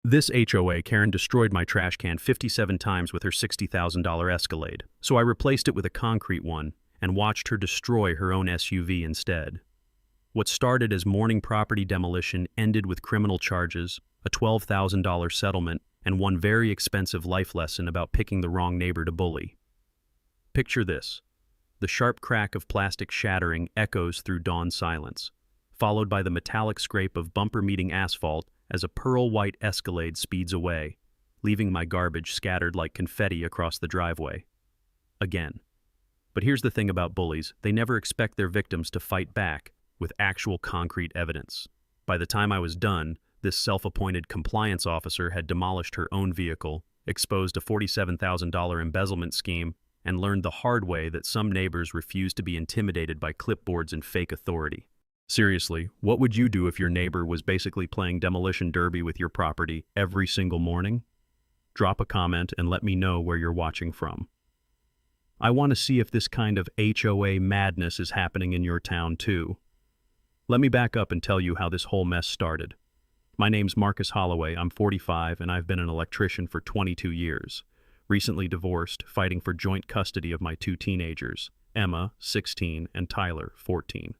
This HOA Karen destroyed my trash can 57 times with her $60,000 Escalade, so I replaced it with a concrete one and watched her destroy her own SUV instead. What started as morning property demolition ended with criminal charges, a $12,000 settlement, and one very expensive life lesson about picking the wrong neighbor to bully. Picture this. The sharp crack of plastic shattering echoes through dawn silence, followed by the metallic scrape of bumper meeting asphalt as a pearl-white Escalade speeds away, leaving my garbage scattered like confetti across the driveway. Again. But here's the thing about bullies, they never expect their victims to fight back with actual concrete evidence. By the time I was done, this self-appointed compliance officer had demolished her own vehicle, exposed a $47,000 embezzlement scheme, and learned the hard way that some neighbors refuse to be intimidated by clipboards and fake authority. Seriously, what would you do if your neighbor was basically playing demolition derby with your property every single morning? Drop a comment and let me know where you're watching from. I want to see if this kind of HOA madness is happening in your town too. Let me back up and tell you how this whole mess started. My name's Marcus Holloway, I'm 45 and I've been an electrician for 22 years. Recently divorced, fighting for joint custody of my two teenagers, Emma, 16, and Tyler, 14.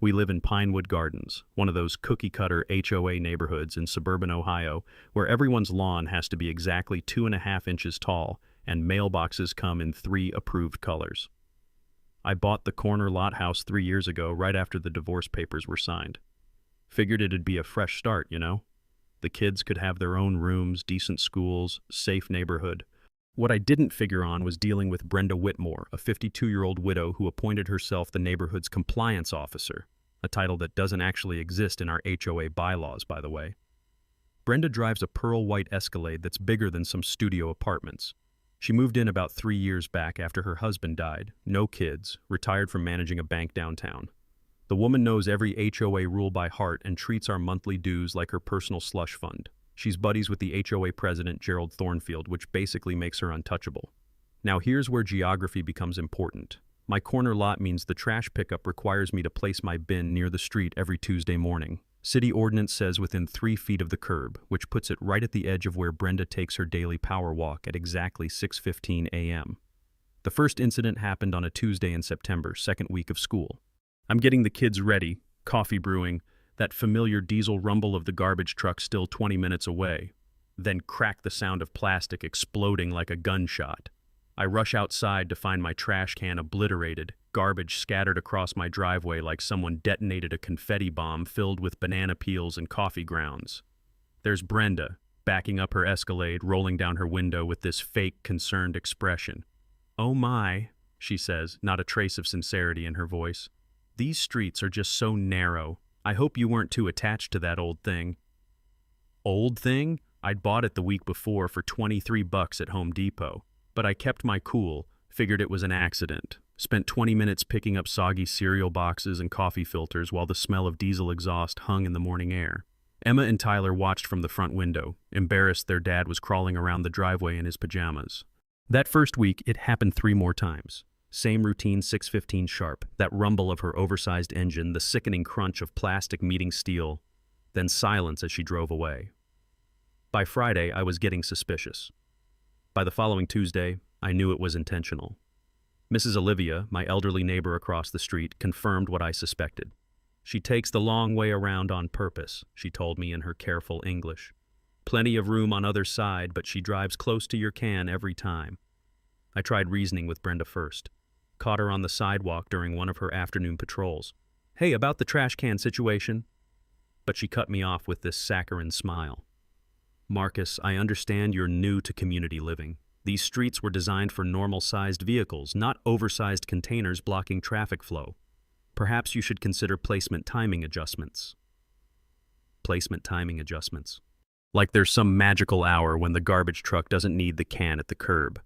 We live in Pinewood Gardens, one of those cookie-cutter HOA neighborhoods in suburban Ohio where everyone's lawn has to be exactly 2.5 inches tall and mailboxes come in 3 approved colors. I bought the corner lot house 3 years ago right after the divorce papers were signed. Figured it'd be a fresh start, you know? The kids could have their own rooms, decent schools, safe neighborhood. What I didn't figure on was dealing with Brenda Whitmore, a 52-year-old widow who appointed herself the neighborhood's compliance officer, a title that doesn't actually exist in our HOA bylaws, by the way. Brenda drives a pearl-white Escalade that's bigger than some studio apartments. She moved in about 3 years back after her husband died, no kids, retired from managing a bank downtown. The woman knows every HOA rule by heart and treats our monthly dues like her personal slush fund. She's buddies with the HOA president, Gerald Thornfield, which basically makes her untouchable. Now here's where geography becomes important. My corner lot means the trash pickup requires me to place my bin near the street every Tuesday morning. City ordinance says within 3 feet of the curb, which puts it right at the edge of where Brenda takes her daily power walk at exactly 6:15 a.m. The first incident happened on a Tuesday in September, second week of school. I'm getting the kids ready, coffee brewing, that familiar diesel rumble of the garbage truck still 20 minutes away. Then crack the sound of plastic exploding like a gunshot. I rush outside to find my trash can obliterated, garbage scattered across my driveway like someone detonated a confetti bomb filled with banana peels and coffee grounds. There's Brenda, backing up her Escalade, rolling down her window with this fake, concerned expression. "Oh my," she says, not a trace of sincerity in her voice. "These streets are just so narrow. I hope you weren't too attached to that old thing." Old thing? I'd bought it the week before for $23 at Home Depot. But I kept my cool, figured it was an accident. Spent 20 minutes picking up soggy cereal boxes and coffee filters while the smell of diesel exhaust hung in the morning air. Emma and Tyler watched from the front window, embarrassed their dad was crawling around the driveway in his pajamas. That first week, it happened 3 more times. Same routine 6:15 sharp, that rumble of her oversized engine, the sickening crunch of plastic meeting steel, then silence as she drove away. By Friday, I was getting suspicious. By the following Tuesday, I knew it was intentional. Mrs. Olivia, my elderly neighbor across the street, confirmed what I suspected. "She takes the long way around on purpose," she told me in her careful English. "Plenty of room on other side, but she drives close to your can every time." I tried reasoning with Brenda first. Caught her on the sidewalk during one of her afternoon patrols. "Hey, about the trash can situation." But she cut me off with this saccharine smile. "Marcus, I understand you're new to community living. These streets were designed for normal-sized vehicles, not oversized containers blocking traffic flow. Perhaps you should consider placement timing adjustments." Placement timing adjustments. Like there's some magical hour when the garbage truck doesn't need the can at the curb.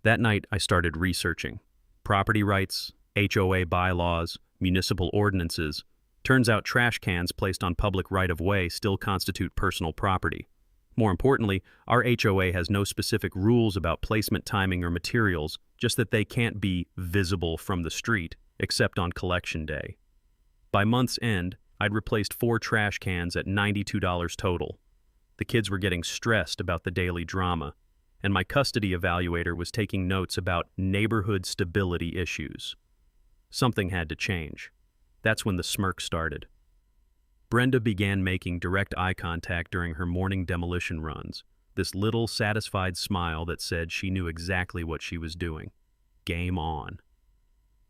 That night, I started researching. Property rights, HOA bylaws, municipal ordinances. Turns out trash cans placed on public right-of-way still constitute personal property. More importantly, our HOA has no specific rules about placement timing or materials, just that they can't be visible from the street, except on collection day. By month's end, I'd replaced 4 trash cans at $92 total. The kids were getting stressed about the daily drama, and my custody evaluator was taking notes about neighborhood stability issues. Something had to change. That's when the smirk started. Brenda began making direct eye contact during her morning demolition runs, this little satisfied smile that said she knew exactly what she was doing. Game on.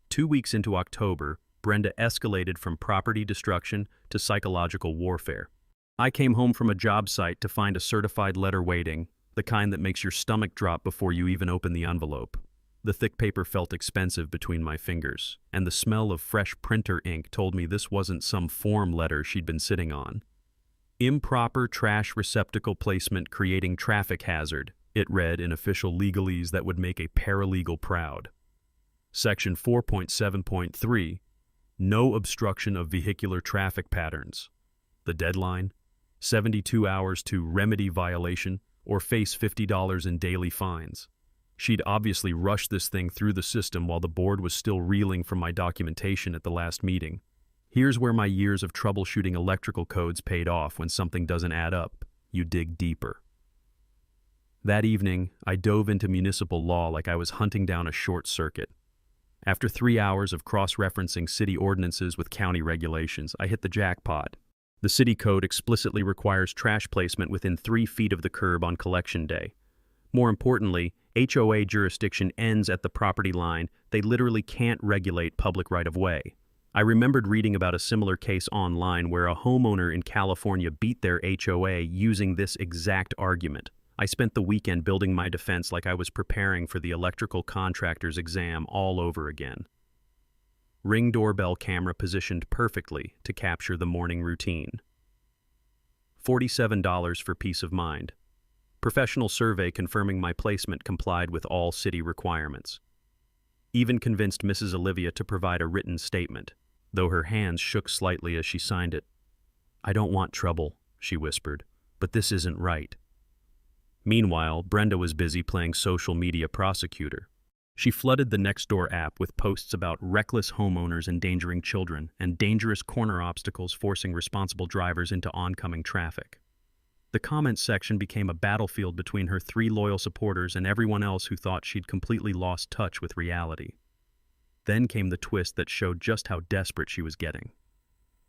2 weeks into October, Brenda escalated from property destruction to psychological warfare. I came home from a job site to find a certified letter waiting, the kind that makes your stomach drop before you even open the envelope. The thick paper felt expensive between my fingers, and the smell of fresh printer ink told me this wasn't some form letter she'd been sitting on. Improper trash receptacle placement creating traffic hazard, it read in official legalese that would make a paralegal proud. Section 4.7.3, no obstruction of vehicular traffic patterns. The deadline, 72 hours to remedy violation or face $50 in daily fines. She'd obviously rushed this thing through the system while the board was still reeling from my documentation at the last meeting. Here's where my years of troubleshooting electrical codes paid off. When something doesn't add up, you dig deeper. That evening, I dove into municipal law like I was hunting down a short circuit. After 3 hours of cross-referencing city ordinances with county regulations, I hit the jackpot. The city code explicitly requires trash placement within 3 feet of the curb on collection day. More importantly, HOA jurisdiction ends at the property line. They literally can't regulate public right-of-way. I remembered reading about a similar case online where a homeowner in California beat their HOA using this exact argument. I spent the weekend building my defense like I was preparing for the electrical contractor's exam all over again. Ring doorbell camera positioned perfectly to capture the morning routine. $47 for peace of mind. Professional survey confirming my placement complied with all city requirements. Even convinced Mrs. Olivia to provide a written statement, though her hands shook slightly as she signed it. "I don't want trouble," she whispered, "but this isn't right." Meanwhile, Brenda was busy playing social media prosecutor. She flooded the Nextdoor app with posts about reckless homeowners endangering children and dangerous corner obstacles forcing responsible drivers into oncoming traffic. The comments section became a battlefield between her 3 loyal supporters and everyone else who thought she'd completely lost touch with reality. Then came the twist that showed just how desperate she was getting.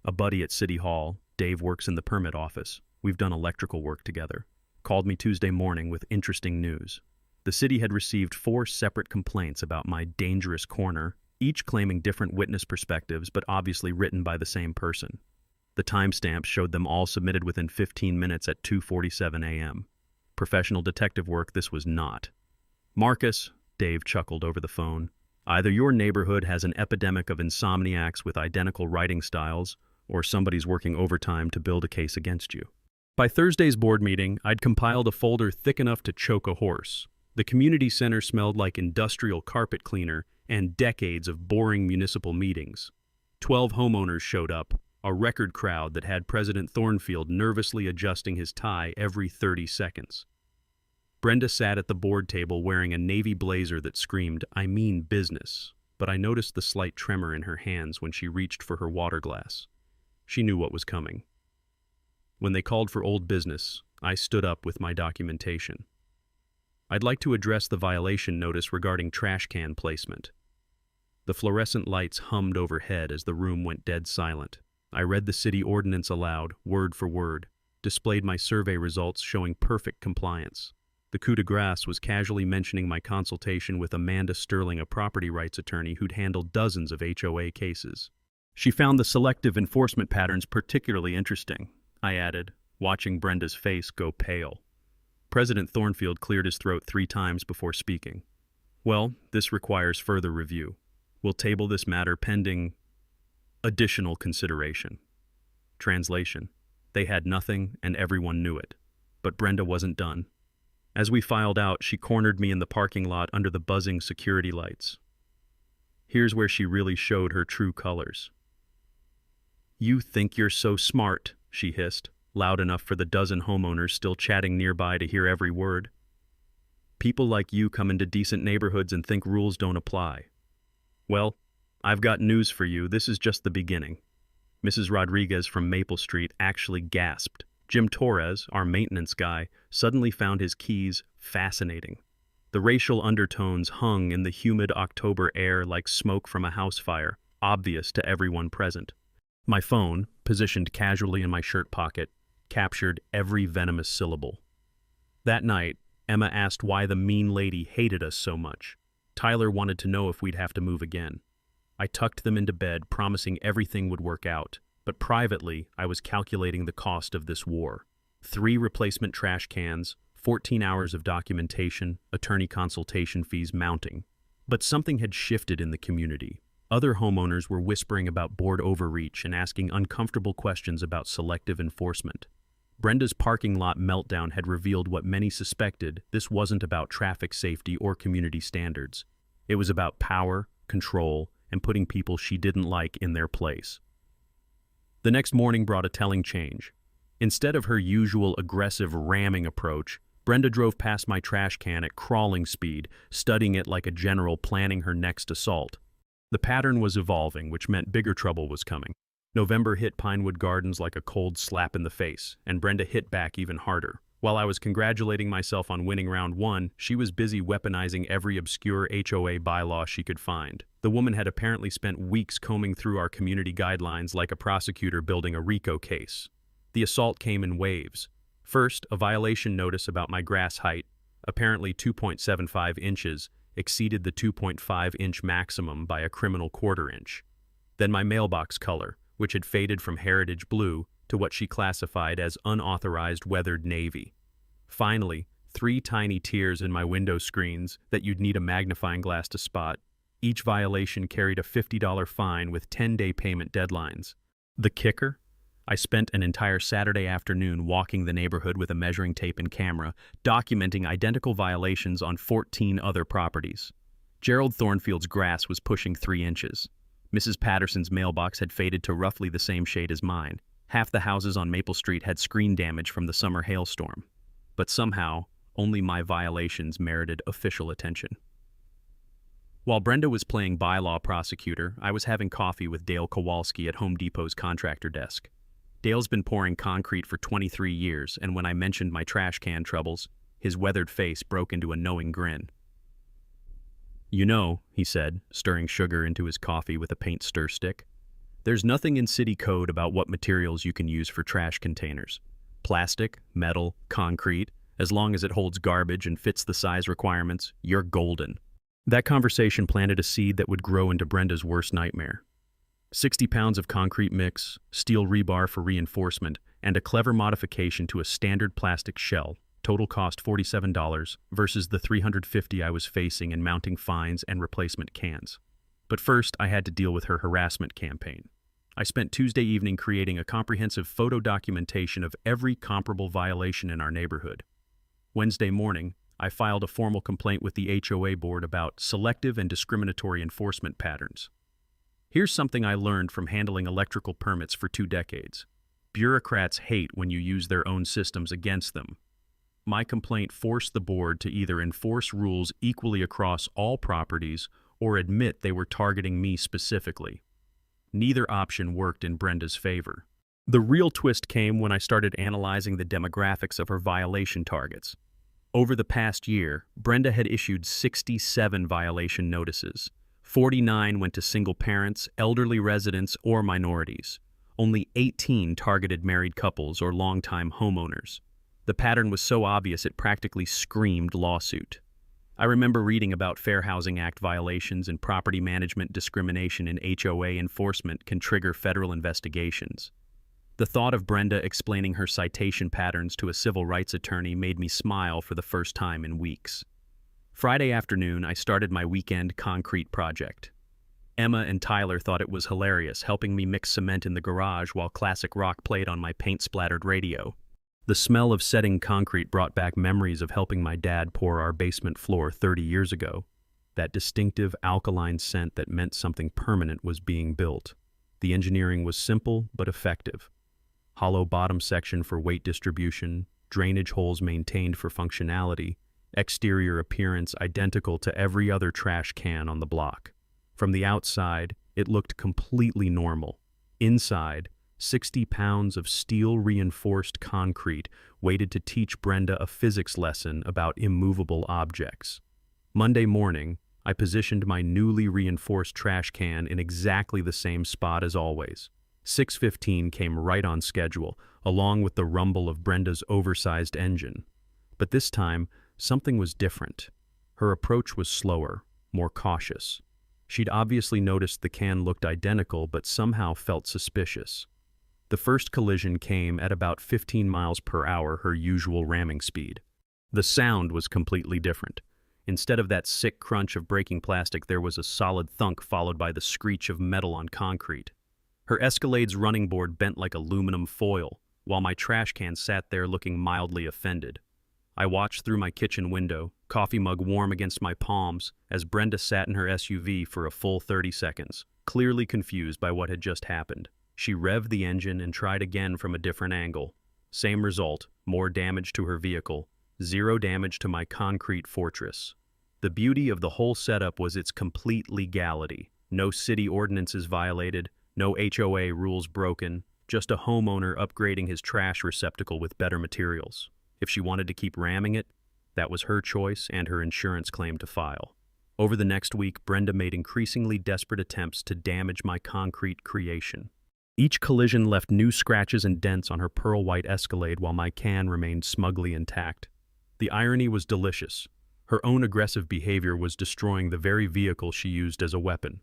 A buddy at City Hall, Dave works in the permit office, we've done electrical work together, called me Tuesday morning with interesting news. The city had received 4 separate complaints about my dangerous corner, each claiming different witness perspectives but obviously written by the same person. The timestamps showed them all submitted within 15 minutes at 2:47 a.m. Professional detective work this was not. "Marcus," Dave chuckled over the phone, "either your neighborhood has an epidemic of insomniacs with identical writing styles, or somebody's working overtime to build a case against you." By Thursday's board meeting, I'd compiled a folder thick enough to choke a horse. The community center smelled like industrial carpet cleaner and decades of boring municipal meetings. 12 homeowners showed up, a record crowd that had President Thornfield nervously adjusting his tie every 30 seconds. Brenda sat at the board table wearing a navy blazer that screamed, "I mean business," but I noticed the slight tremor in her hands when she reached for her water glass. She knew what was coming. When they called for old business, I stood up with my documentation. "I'd like to address the violation notice regarding trash can placement." The fluorescent lights hummed overhead as the room went dead silent. I read the city ordinance aloud, word for word, displayed my survey results showing perfect compliance. The coup de grace was casually mentioning my consultation with Amanda Sterling, a property rights attorney who'd handled dozens of HOA cases. She found the selective enforcement patterns particularly interesting, I added, watching Brenda's face go pale. President Thornfield cleared his throat 3 times before speaking. "Well, this requires further review. We'll table this matter pending additional consideration." Translation: they had nothing and everyone knew it. But Brenda wasn't done. As we filed out, she cornered me in the parking lot under the buzzing security lights. Here's where she really showed her true colors. "You think you're so smart," she hissed, loud enough for the dozen homeowners still chatting nearby to hear every word. "People like you come into decent neighborhoods and think rules don't apply. Well, I've got news for you. This is just the beginning." Mrs. Rodriguez from Maple Street actually gasped Jim Torres, our maintenance guy, suddenly found his keys fascinating. The racial undertones hung in the humid October air like smoke from a house fire, obvious to everyone present. My phone, positioned casually in my shirt pocket, captured every venomous syllable. That night, Emma asked why the mean lady hated us so much. Tyler wanted to know if we'd have to move again. I tucked them into bed, promising everything would work out, but privately, I was calculating the cost of this war. 3 replacement trash cans, 14 hours of documentation, attorney consultation fees mounting. But something had shifted in the community. Other homeowners were whispering about board overreach and asking uncomfortable questions about selective enforcement. Brenda's parking lot meltdown had revealed what many suspected: this wasn't about traffic safety or community standards. It was about power, control, and putting people she didn't like in their place. The next morning brought a telling change. Instead of her usual aggressive ramming approach, Brenda drove past my trash can at crawling speed, studying it like a general planning her next assault. The pattern was evolving, which meant bigger trouble was coming. November hit Pinewood Gardens like a cold slap in the face, and Brenda hit back even harder. While I was congratulating myself on winning round 1, she was busy weaponizing every obscure HOA bylaw she could find. The woman had apparently spent weeks combing through our community guidelines like a prosecutor building a RICO case. The assault came in waves. First, a violation notice about my grass height, apparently 2.75 inches, exceeded the 2.5-inch maximum by a criminal quarter-inch. Then my mailbox color, which had faded from heritage blue to what she classified as unauthorized weathered navy. Finally, 3 tiny tears in my window screens that you'd need a magnifying glass to spot. Each violation carried a $50 fine with 10-day payment deadlines. The kicker? I spent an entire Saturday afternoon walking the neighborhood with a measuring tape and camera, documenting identical violations on 14 other properties. Gerald Thornfield's grass was pushing 3 inches. Mrs. Patterson's mailbox had faded to roughly the same shade as mine. Half the houses on Maple Street had screen damage from the summer hailstorm. But somehow, only my violations merited official attention. While Brenda was playing bylaw prosecutor, I was having coffee with Dale Kowalski at Home Depot's contractor desk. Dale's been pouring concrete for 23 years, and when I mentioned my trash can troubles, his weathered face broke into a knowing grin. "You know," he said, stirring sugar into his coffee with a paint stir stick, "there's nothing in city code about what materials you can use for trash containers. Plastic, metal, concrete, as long as it holds garbage and fits the size requirements, you're golden." That conversation planted a seed that would grow into Brenda's worst nightmare. 60 pounds of concrete mix, steel rebar for reinforcement, and a clever modification to a standard plastic shell. Total cost $47 versus the $350 I was facing in mounting fines and replacement cans. But first, I had to deal with her harassment campaign. I spent Tuesday evening creating a comprehensive photo documentation of every comparable violation in our neighborhood. Wednesday morning, I filed a formal complaint with the HOA board about selective and discriminatory enforcement patterns. Here's something I learned from handling electrical permits for 2 decades. Bureaucrats hate when you use their own systems against them. My complaint forced the board to either enforce rules equally across all properties or admit they were targeting me specifically. Neither option worked in Brenda's favor. The real twist came when I started analyzing the demographics of her violation targets. Over the past year, Brenda had issued 67 violation notices. 49 went to single parents, elderly residents, or minorities. Only 18 targeted married couples or longtime homeowners. The pattern was so obvious it practically screamed lawsuit. I remember reading about Fair Housing Act violations and property management discrimination in HOA enforcement can trigger federal investigations. The thought of Brenda explaining her citation patterns to a civil rights attorney made me smile for the first time in weeks. Friday afternoon, I started my weekend concrete project. Emma and Tyler thought it was hilarious, helping me mix cement in the garage while classic rock played on my paint-splattered radio. The smell of setting concrete brought back memories of helping my dad pour our basement floor 30 years ago. That distinctive alkaline scent that meant something permanent was being built. The engineering was simple but effective. Hollow bottom section for weight distribution, drainage holes maintained for functionality, exterior appearance identical to every other trash can on the block. From the outside, it looked completely normal. Inside, 60 pounds of steel-reinforced concrete waited to teach Brenda a physics lesson about immovable objects. Monday morning, I positioned my newly reinforced trash can in exactly the same spot as always. 6:15 came right on schedule, along with the rumble of Brenda's oversized engine. But this time, something was different. Her approach was slower, more cautious. She'd obviously noticed the can looked identical but somehow felt suspicious. The first collision came at about 15 miles per hour, her usual ramming speed. The sound was completely different. Instead of that sick crunch of breaking plastic, there was a solid thunk followed by the screech of metal on concrete. Her Escalade's running board bent like aluminum foil, while my trash can sat there looking mildly offended. I watched through my kitchen window, coffee mug warm against my palms, as Brenda sat in her SUV for a full 30 seconds, clearly confused by what had just happened. She revved the engine and tried again from a different angle. Same result, more damage to her vehicle, zero damage to my concrete fortress. The beauty of the whole setup was its complete legality. No city ordinances violated, no HOA rules broken, just a homeowner upgrading his trash receptacle with better materials. If she wanted to keep ramming it, that was her choice and her insurance claim to file. Over the next week, Brenda made increasingly desperate attempts to damage my concrete creation. Each collision left new scratches and dents on her pearl-white Escalade while my can remained smugly intact. The irony was delicious. Her own aggressive behavior was destroying the very vehicle she used as a weapon.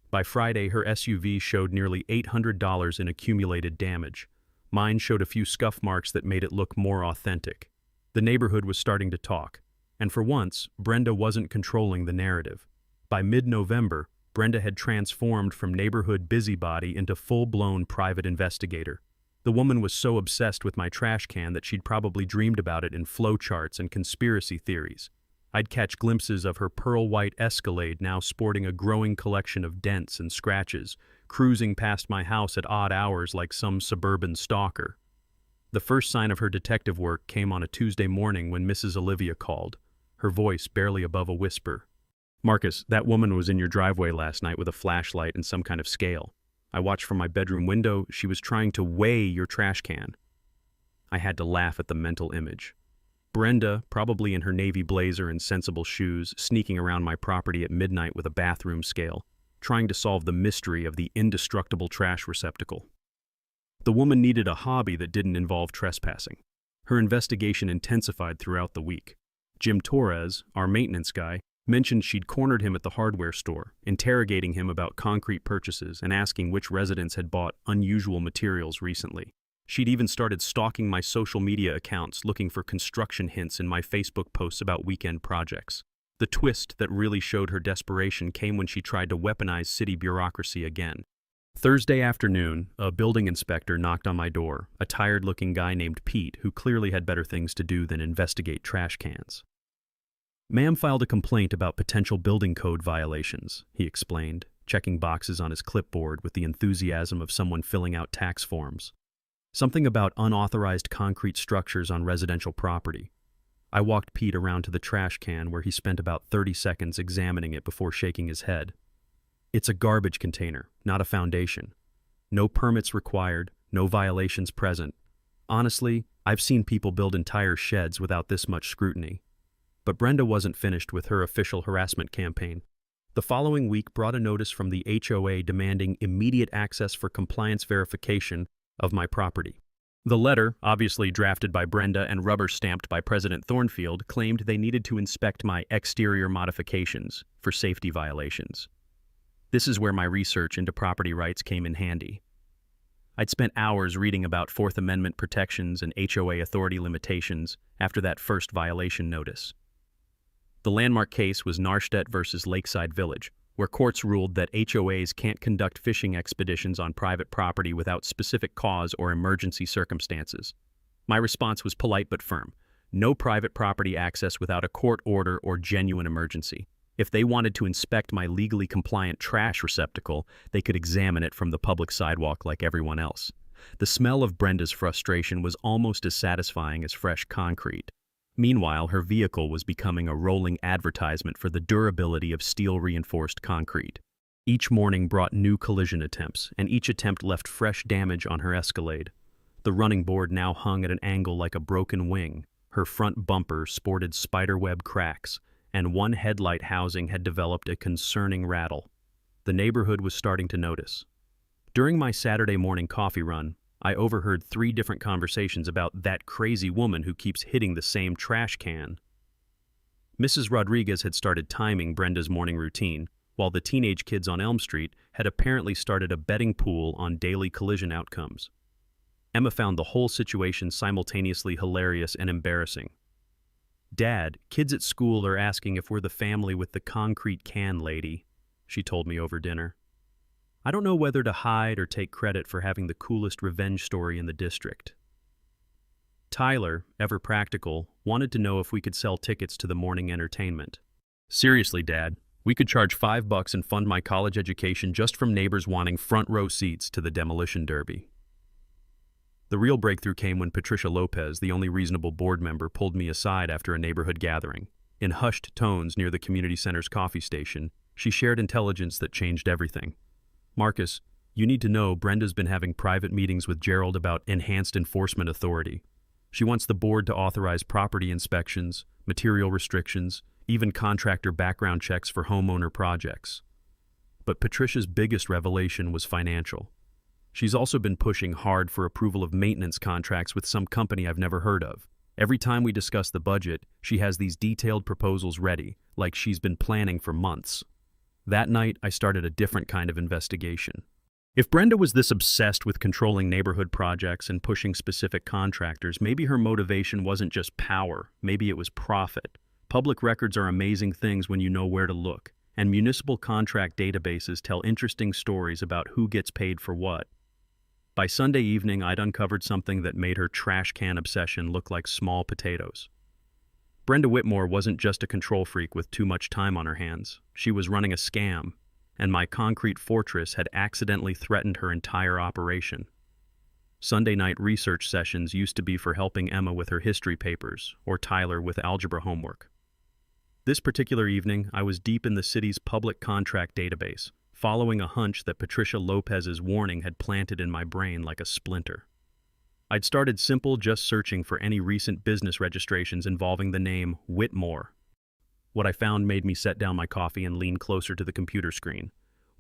By Friday, her SUV showed nearly $800 in accumulated damage. Mine showed a few scuff marks that made it look more authentic. The neighborhood was starting to talk, and for once, Brenda wasn't controlling the narrative. By mid-November, Brenda had transformed from neighborhood busybody into full-blown private investigator. The woman was so obsessed with my trash can that she'd probably dreamed about it in flowcharts and conspiracy theories. I'd catch glimpses of her pearl-white Escalade now sporting a growing collection of dents and scratches, cruising past my house at odd hours like some suburban stalker. The first sign of her detective work came on a Tuesday morning when Mrs. Olivia called, her voice barely above a whisper. "Marcus, that woman was in your driveway last night with a flashlight and some kind of scale. I watched from my bedroom window. She was trying to weigh your trash can." I had to laugh at the mental image. Brenda, probably in her navy blazer and sensible shoes, sneaking around my property at midnight with a bathroom scale, trying to solve the mystery of the indestructible trash receptacle. The woman needed a hobby that didn't involve trespassing. Her investigation intensified throughout the week. Jim Torres, our maintenance guy, mentioned she'd cornered him at the hardware store, interrogating him about concrete purchases and asking which residents had bought unusual materials recently. She'd even started stalking my social media accounts, looking for construction hints in my Facebook posts about weekend projects. The twist that really showed her desperation came when she tried to weaponize city bureaucracy again. Thursday afternoon, a building inspector knocked on my door, a tired-looking guy named Pete who clearly had better things to do than investigate trash cans. "Ma'am filed a complaint about potential building code violations," he explained, checking boxes on his clipboard with the enthusiasm of someone filling out tax forms. "Something about unauthorized concrete structures on residential property." I walked Pete around to the trash can where he spent about 30 seconds examining it before shaking his head. "It's a garbage container, not a foundation. No permits required, no violations present. Honestly, I've seen people build entire sheds without this much scrutiny." But Brenda wasn't finished with her official harassment campaign. The following week brought a notice from the HOA demanding immediate access for compliance verification of my property. The letter, obviously drafted by Brenda and rubber-stamped by President Thornfield, claimed they needed to inspect my exterior modifications for safety violations. This is where my research into property rights came in handy. I'd spent hours reading about Fourth Amendment protections and HOA authority limitations after that first violation notice. The landmark case was Narstedt versus Lakeside Village, where courts ruled that HOAs can't conduct fishing expeditions on private property without specific cause or emergency circumstances. My response was polite but firm. No private property access without a court order or genuine emergency. If they wanted to inspect my legally compliant trash receptacle, they could examine it from the public sidewalk like everyone else. The smell of Brenda's frustration was almost as satisfying as fresh concrete. Meanwhile, her vehicle was becoming a rolling advertisement for the durability of steel-reinforced concrete. Each morning brought new collision attempts, and each attempt left fresh damage on her Escalade. The running board now hung at an angle like a broken wing. Her front bumper sported spiderweb cracks, and one headlight housing had developed a concerning rattle. The neighborhood was starting to notice. During my Saturday morning coffee run, I overheard 3 different conversations about that crazy woman who keeps hitting the same trash can. Mrs. Rodriguez had started timing Brenda's morning routine, while the teenage kids on Elm Street had apparently started a betting pool on daily collision outcomes. Emma found the whole situation simultaneously hilarious and embarrassing. "Dad, kids at school are asking if we're the family with the concrete can lady," she told me over dinner. I don't know whether to hide or take credit for having the coolest revenge story in the district. Tyler, ever practical, wanted to know if we could sell tickets to the morning entertainment. "Seriously, Dad, we could charge $5 and fund my college education just from neighbors wanting front row seats to the demolition derby." The real breakthrough came when Patricia Lopez, the only reasonable board member, pulled me aside after a neighborhood gathering. In hushed tones near the community center's coffee station, she shared intelligence that changed everything. "Marcus, you need to know Brenda's been having private meetings with Gerald about enhanced enforcement authority. She wants the board to authorize property inspections, material restrictions, even contractor background checks for homeowner projects." But Patricia's biggest revelation was financial. She's also been pushing hard for approval of maintenance contracts with some company I've never heard of. Every time we discuss the budget, she has these detailed proposals ready, like she's been planning for months. That night, I started a different kind of investigation. If Brenda was this obsessed with controlling neighborhood projects and pushing specific contractors, maybe her motivation wasn't just power, maybe it was profit. Public records are amazing things when you know where to look, and municipal contract databases tell interesting stories about who gets paid for what. By Sunday evening, I'd uncovered something that made her trash can obsession look like small potatoes. Brenda Whitmore wasn't just a control freak with too much time on her hands. She was running a scam, and my concrete fortress had accidentally threatened her entire operation. Sunday night research sessions used to be for helping Emma with her history papers, or Tyler with algebra homework. This particular evening, I was deep in the city's public contract database, following a hunch that Patricia Lopez's warning had planted in my brain like a splinter. I'd started simple, just searching for any recent business registrations involving the name Whitmore. What I found made me set down my coffee and lean closer to the computer screen.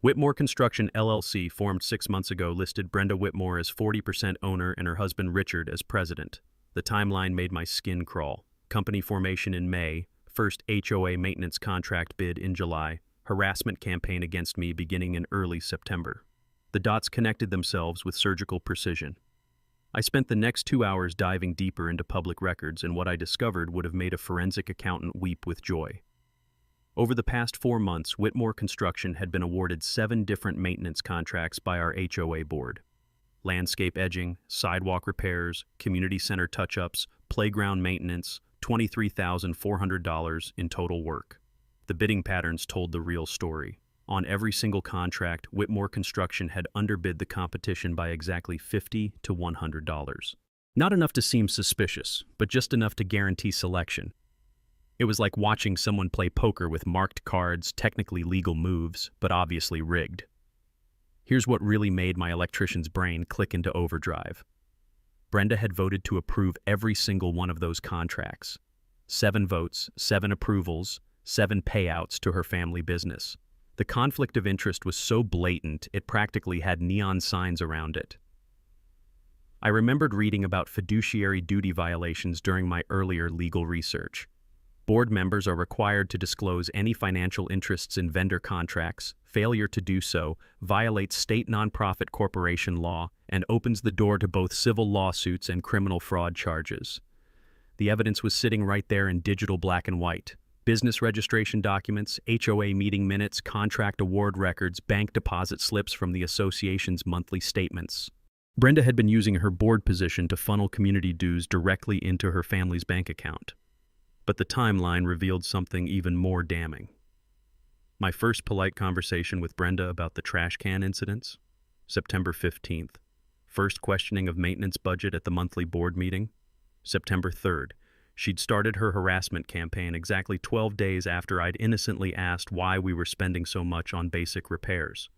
Whitmore Construction LLC, formed 6 months ago, listed Brenda Whitmore as 40% owner and her husband Richard as president. The timeline made my skin crawl. Company formation in May, first HOA maintenance contract bid in July, harassment campaign against me beginning in early September. The dots connected themselves with surgical precision. I spent the next 2 hours diving deeper into public records, and what I discovered would have made a forensic accountant weep with joy. Over the past 4 months, Whitmore Construction had been awarded 7 different maintenance contracts by our HOA board. Landscape edging, sidewalk repairs, community center touch-ups, playground maintenance, $23,400 in total work. The bidding patterns told the real story. On every single contract, Whitmore Construction had underbid the competition by exactly $50 to $100. Not enough to seem suspicious, but just enough to guarantee selection. It was like watching someone play poker with marked cards, technically legal moves, but obviously rigged. Here's what really made my electrician's brain click into overdrive. Brenda had voted to approve every single one of those contracts. 7 votes, 7 approvals, 7 payouts to her family business. The conflict of interest was so blatant, it practically had neon signs around it. I remembered reading about fiduciary duty violations during my earlier legal research. Board members are required to disclose any financial interests in vendor contracts. Failure to do so violates state nonprofit corporation law and opens the door to both civil lawsuits and criminal fraud charges. The evidence was sitting right there in digital black and white. Business registration documents, HOA meeting minutes, contract award records, bank deposit slips from the association's monthly statements. Brenda had been using her board position to funnel community dues directly into her family's bank account. But the timeline revealed something even more damning. My first polite conversation with Brenda about the trash can incidents, September 15th. First questioning of maintenance budget at the monthly board meeting, September 3rd. She'd started her harassment campaign exactly 12 days after I'd innocently asked why we were spending so much on basic repairs.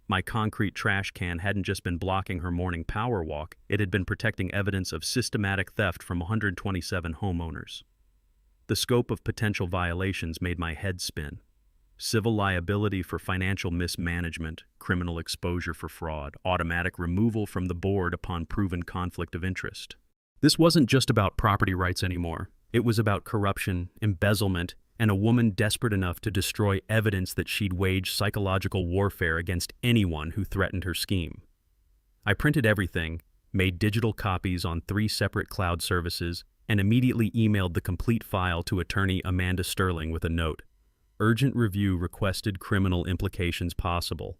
My concrete trash can hadn't just been blocking her morning power walk, it had been protecting evidence of systematic theft from 127 homeowners. The scope of potential violations made my head spin. Civil liability for financial mismanagement, criminal exposure for fraud, automatic removal from the board upon proven conflict of interest. This wasn't just about property rights anymore. It was about corruption, embezzlement, and a woman desperate enough to destroy evidence that she'd waged psychological warfare against anyone who threatened her scheme. I printed everything, made digital copies on 3 separate cloud services, and immediately emailed the complete file to attorney Amanda Sterling with a note. Urgent review requested, criminal implications possible.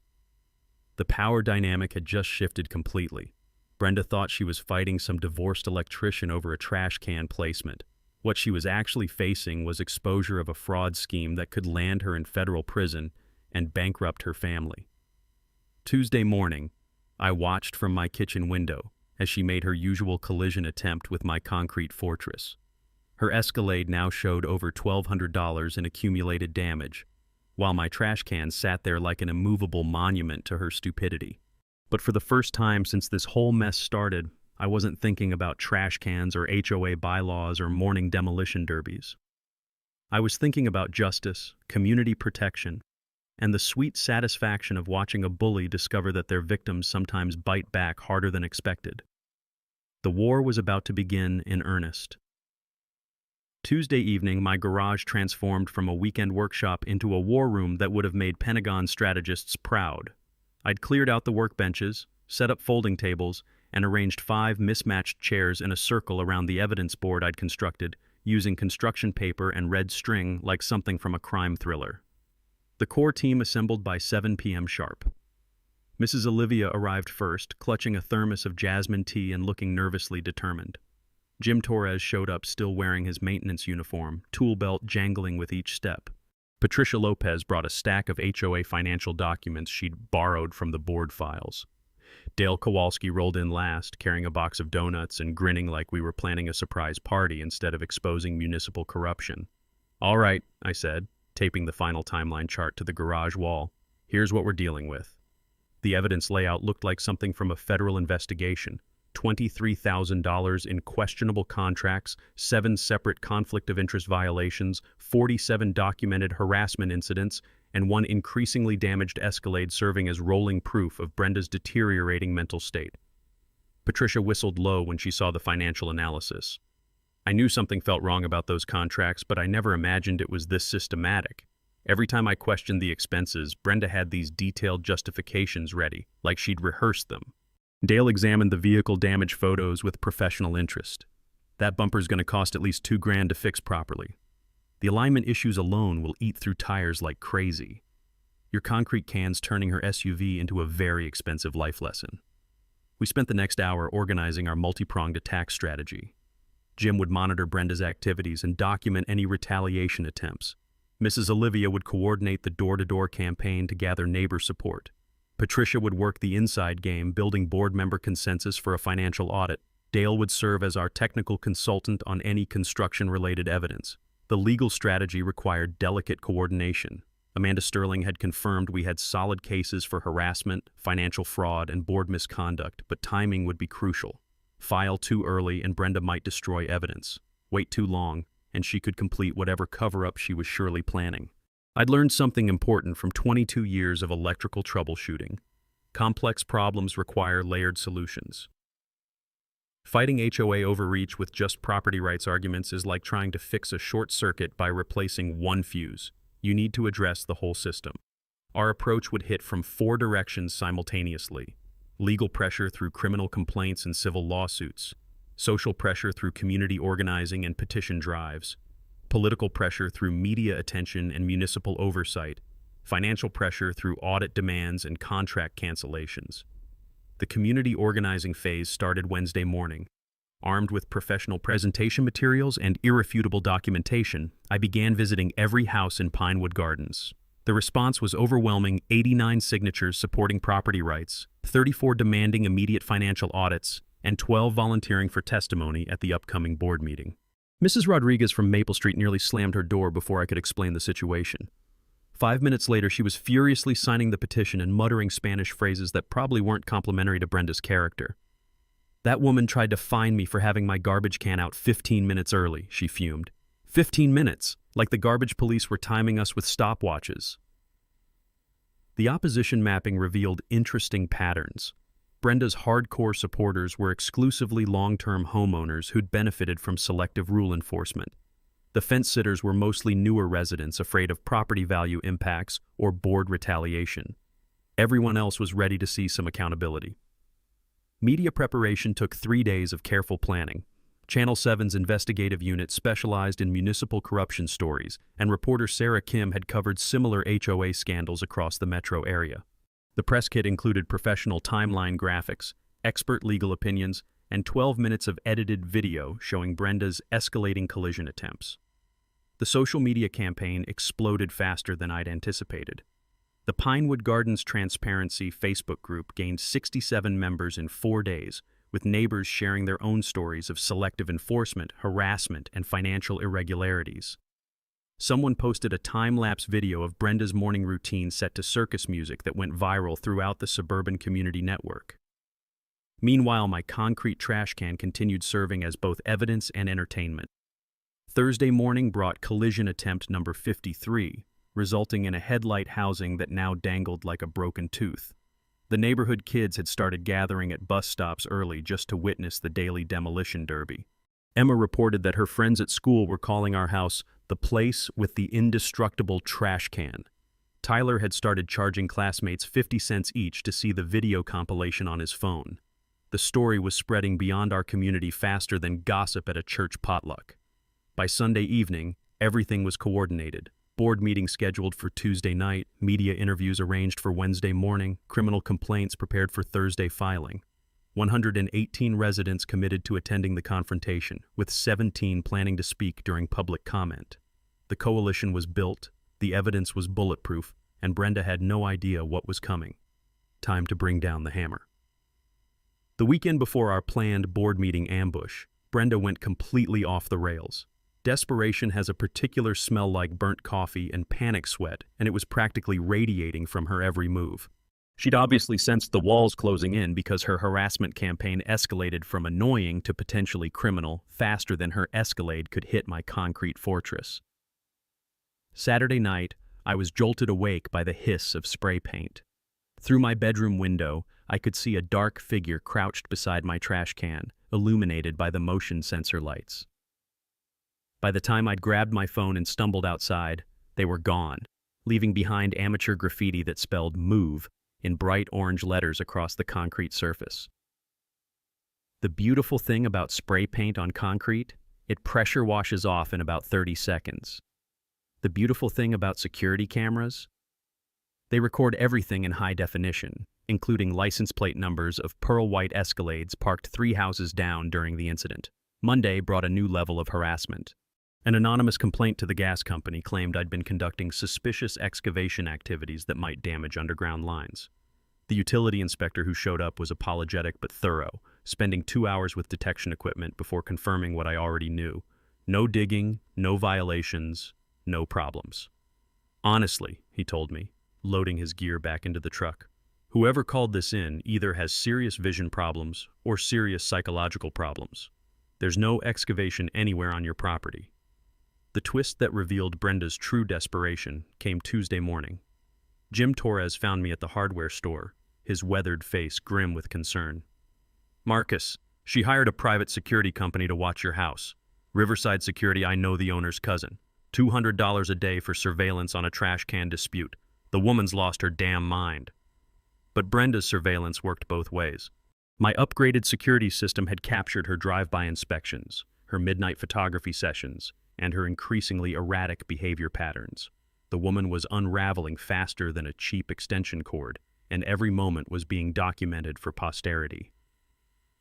The power dynamic had just shifted completely. Brenda thought she was fighting some divorced electrician over a trash can placement. What she was actually facing was exposure of a fraud scheme that could land her in federal prison and bankrupt her family. Tuesday morning, I watched from my kitchen window as she made her usual collision attempt with my concrete fortress. Her Escalade now showed over $1,200 in accumulated damage, while my trash can sat there like an immovable monument to her stupidity. But for the first time since this whole mess started, I wasn't thinking about trash cans or HOA bylaws or morning demolition derbies. I was thinking about justice, community protection, and the sweet satisfaction of watching a bully discover that their victims sometimes bite back harder than expected. The war was about to begin in earnest. Tuesday evening, my garage transformed from a weekend workshop into a war room that would have made Pentagon strategists proud. I'd cleared out the workbenches, set up folding tables, and arranged 5 mismatched chairs in a circle around the evidence board I'd constructed, using construction paper and red string like something from a crime thriller. The core team assembled by 7 p.m. sharp. Mrs. Olivia arrived first, clutching a thermos of jasmine tea and looking nervously determined. Jim Torres showed up still wearing his maintenance uniform, tool belt jangling with each step. Patricia Lopez brought a stack of HOA financial documents she'd borrowed from the board files. Dale Kowalski rolled in last, carrying a box of donuts and grinning like we were planning a surprise party instead of exposing municipal corruption. "All right," I said, taping the final timeline chart to the garage wall. "Here's what we're dealing with." The evidence layout looked like something from a federal investigation. $23,000 in questionable contracts, 7 separate conflict of interest violations, 47 documented harassment incidents, and 1 increasingly damaged Escalade serving as rolling proof of Brenda's deteriorating mental state. Patricia whistled low when she saw the financial analysis. I knew something felt wrong about those contracts, but I never imagined it was this systematic. Every time I questioned the expenses, Brenda had these detailed justifications ready, like she'd rehearsed them. Dale examined the vehicle damage photos with professional interest. "That bumper's going to cost at least $2,000 to fix properly. The alignment issues alone will eat through tires like crazy. Your concrete can's turning her SUV into a very expensive life lesson." We spent the next hour organizing our multi-pronged attack strategy. Jim would monitor Brenda's activities and document any retaliation attempts. Mrs. Olivia would coordinate the door-to-door campaign to gather neighbor support. Patricia would work the inside game, building board member consensus for a financial audit. Dale would serve as our technical consultant on any construction-related evidence. The legal strategy required delicate coordination. Amanda Sterling had confirmed we had solid cases for harassment, financial fraud, and board misconduct, but timing would be crucial. File too early and Brenda might destroy evidence. Wait too long, and she could complete whatever cover-up she was surely planning. I'd learned something important from 22 years of electrical troubleshooting. Complex problems require layered solutions. Fighting HOA overreach with just property rights arguments is like trying to fix a short circuit by replacing one fuse. You need to address the whole system. Our approach would hit from 4 directions simultaneously: legal pressure through criminal complaints and civil lawsuits, social pressure through community organizing and petition drives, political pressure through media attention and municipal oversight, financial pressure through audit demands and contract cancellations. The community organizing phase started Wednesday morning. Armed with professional presentation materials and irrefutable documentation, I began visiting every house in Pinewood Gardens. The response was overwhelming: 89 signatures supporting property rights, 34 demanding immediate financial audits, and 12 volunteering for testimony at the upcoming board meeting. Mrs. Rodriguez from Maple Street nearly slammed her door before I could explain the situation. 5 minutes later, she was furiously signing the petition and muttering Spanish phrases that probably weren't complimentary to Brenda's character. "That woman tried to fine me for having my garbage can out 15 minutes early," she fumed. 15 minutes, like the garbage police were timing us with stopwatches. The opposition mapping revealed interesting patterns. Brenda's hardcore supporters were exclusively long-term homeowners who'd benefited from selective rule enforcement. The fence-sitters were mostly newer residents afraid of property value impacts or board retaliation. Everyone else was ready to see some accountability. Media preparation took 3 days of careful planning. Channel 7's investigative unit specialized in municipal corruption stories, and reporter Sarah Kim had covered similar HOA scandals across the metro area. The press kit included professional timeline graphics, expert legal opinions, and 12 minutes of edited video showing Brenda's escalating collision attempts. The social media campaign exploded faster than I'd anticipated. The Pinewood Gardens Transparency Facebook group gained 67 members in 4 days, with neighbors sharing their own stories of selective enforcement, harassment, and financial irregularities. Someone posted a time-lapse video of Brenda's morning routine set to circus music that went viral throughout the suburban community network. Meanwhile, my concrete trash can continued serving as both evidence and entertainment. Thursday morning brought collision attempt number 53, resulting in a headlight housing that now dangled like a broken tooth. The neighborhood kids had started gathering at bus stops early just to witness the daily demolition derby. Emma reported that her friends at school were calling our house the place with the indestructible trash can. Tyler had started charging classmates 50 cents each to see the video compilation on his phone. The story was spreading beyond our community faster than gossip at a church potluck. By Sunday evening, everything was coordinated. Board meetings scheduled for Tuesday night, media interviews arranged for Wednesday morning, criminal complaints prepared for Thursday filing. 118 residents committed to attending the confrontation, with 17 planning to speak during public comment. The coalition was built, the evidence was bulletproof, and Brenda had no idea what was coming. Time to bring down the hammer. The weekend before our planned board meeting ambush, Brenda went completely off the rails. Desperation has a particular smell like burnt coffee and panic sweat, and it was practically radiating from her every move. She'd obviously sensed the walls closing in because her harassment campaign escalated from annoying to potentially criminal faster than her Escalade could hit my concrete fortress. Saturday night, I was jolted awake by the hiss of spray paint. Through my bedroom window, I could see a dark figure crouched beside my trash can, illuminated by the motion sensor lights. By the time I'd grabbed my phone and stumbled outside, they were gone, leaving behind amateur graffiti that spelled "MOVE" in bright orange letters across the concrete surface. The beautiful thing about spray paint on concrete, it pressure washes off in about 30 seconds. The beautiful thing about security cameras, they record everything in high definition, including license plate numbers of pearl white Escalades parked 3 houses down during the incident. Monday brought a new level of harassment. An anonymous complaint to the gas company claimed I'd been conducting suspicious excavation activities that might damage underground lines. The utility inspector who showed up was apologetic but thorough, spending 2 hours with detection equipment before confirming what I already knew. No digging, no violations, no problems. Honestly, he told me, loading his gear back into the truck, whoever called this in either has serious vision problems or serious psychological problems. There's no excavation anywhere on your property. The twist that revealed Brenda's true desperation came Tuesday morning. Jim Torres found me at the hardware store, his weathered face grim with concern. "Marcus, she hired a private security company to watch your house. Riverside Security, I know the owner's cousin. $200 a day for surveillance on a trash can dispute. The woman's lost her damn mind." But Brenda's surveillance worked both ways. My upgraded security system had captured her drive-by inspections, her midnight photography sessions, and her increasingly erratic behavior patterns. The woman was unraveling faster than a cheap extension cord, and every moment was being documented for posterity.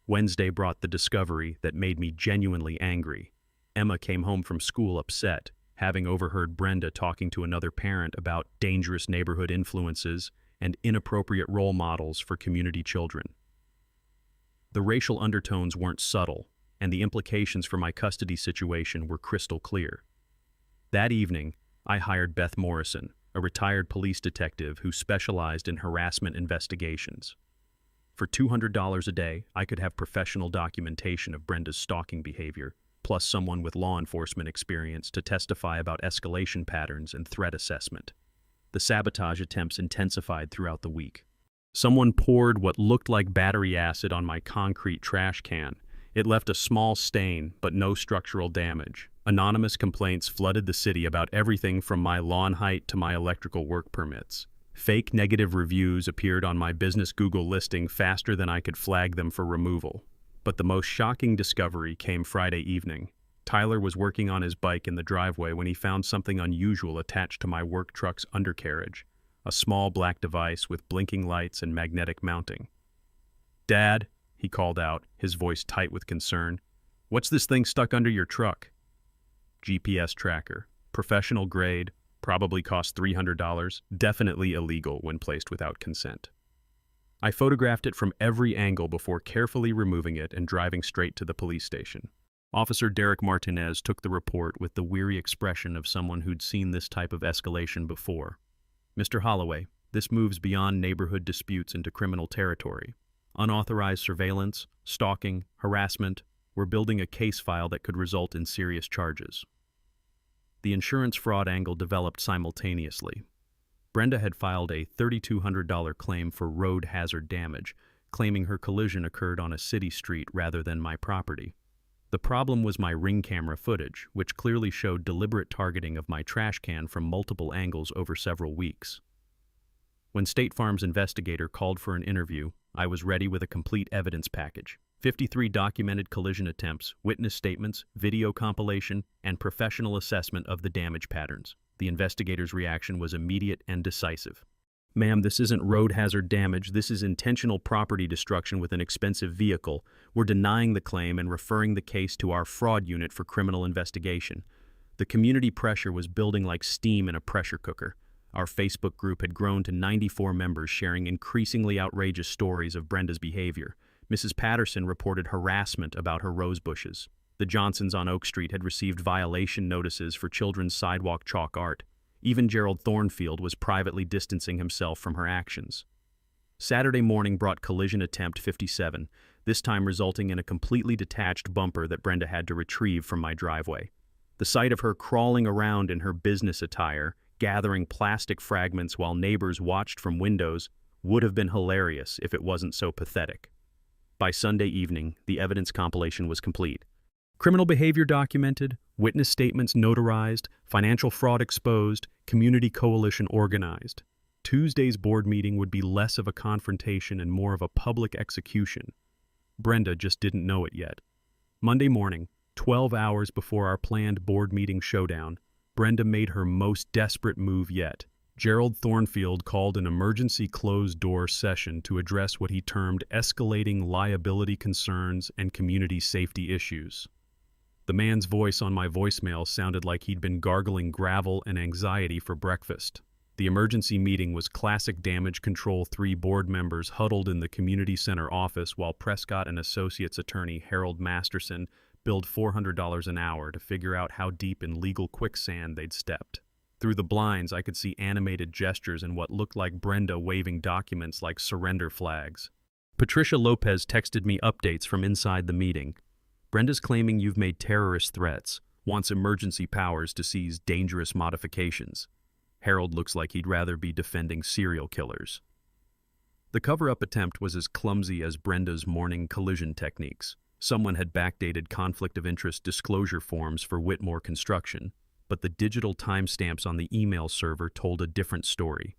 Wednesday brought the discovery that made me genuinely angry. Emma came home from school upset, having overheard Brenda talking to another parent about dangerous neighborhood influences and inappropriate role models for community children. The racial undertones weren't subtle. and the implications for my custody situation were crystal clear. That evening, I hired Beth Morrison, a retired police detective who specialized in harassment investigations. For $200 a day, I could have professional documentation of Brenda's stalking behavior, plus someone with law enforcement experience to testify about escalation patterns and threat assessment. The sabotage attempts intensified throughout the week. Someone poured what looked like battery acid on my concrete trash can. It left a small stain, but no structural damage. Anonymous complaints flooded the city about everything from my lawn height to my electrical work permits. Fake negative reviews appeared on my business Google listing faster than I could flag them for removal. But the most shocking discovery came Friday evening. Tyler was working on his bike in the driveway when he found something unusual attached to my work truck's undercarriage, a small black device with blinking lights and magnetic mounting. "Dad," he called out, his voice tight with concern, "what's this thing stuck under your truck?" GPS tracker, professional grade, probably cost $300, definitely illegal when placed without consent. I photographed it from every angle before carefully removing it and driving straight to the police station. Officer Derek Martinez took the report with the weary expression of someone who'd seen this type of escalation before. "Mr. Holloway, this moves beyond neighborhood disputes into criminal territory. Unauthorized surveillance, stalking, harassment. We're building a case file that could result in serious charges." The insurance fraud angle developed simultaneously. Brenda had filed a $3,200 claim for road hazard damage, claiming her collision occurred on a city street rather than my property. The problem was my Ring camera footage, which clearly showed deliberate targeting of my trash can from multiple angles over several weeks. When State Farm's investigator called for an interview, I was ready with a complete evidence package. 53 documented collision attempts, witness statements, video compilation, and professional assessment of the damage patterns. The investigator's reaction was immediate and decisive. "Ma'am, this isn't road hazard damage. This is intentional property destruction with an expensive vehicle. We're denying the claim and referring the case to our fraud unit for criminal investigation." The community pressure was building like steam in a pressure cooker. Our Facebook group had grown to 94 members sharing increasingly outrageous stories of Brenda's behavior. Mrs. Patterson reported harassment about her rose bushes. The Johnsons on Oak Street had received violation notices for children's sidewalk chalk art. Even Gerald Thornfield was privately distancing himself from her actions. Saturday morning brought collision attempt 57, this time resulting in a completely detached bumper that Brenda had to retrieve from my driveway. The sight of her crawling around in her business attire, gathering plastic fragments while neighbors watched from windows, would have been hilarious if it wasn't so pathetic. By Sunday evening, the evidence compilation was complete. Criminal behavior documented, witness statements notarized, financial fraud exposed, community coalition organized. Tuesday's board meeting would be less of a confrontation and more of a public execution. Brenda just didn't know it yet. Monday morning, 12 hours before our planned board meeting showdown, Brenda made her most desperate move yet. Gerald Thornfield called an emergency closed-door session to address what he termed escalating liability concerns and community safety issues. The man's voice on my voicemail sounded like he'd been gargling gravel and anxiety for breakfast. The emergency meeting was classic damage control. 3 board members huddled in the community center office while Prescott and Associates attorney Harold Masterson billed $400 an hour to figure out how deep in legal quicksand they'd stepped. Through the blinds, I could see animated gestures and what looked like Brenda waving documents like surrender flags. Patricia Lopez texted me updates from inside the meeting. "Brenda's claiming you've made terrorist threats, wants emergency powers to seize dangerous modifications. Harold looks like he'd rather be defending serial killers." The cover-up attempt was as clumsy as Brenda's morning collision techniques. Someone had backdated conflict of interest disclosure forms for Whitmore Construction, but the digital timestamps on the email server told a different story.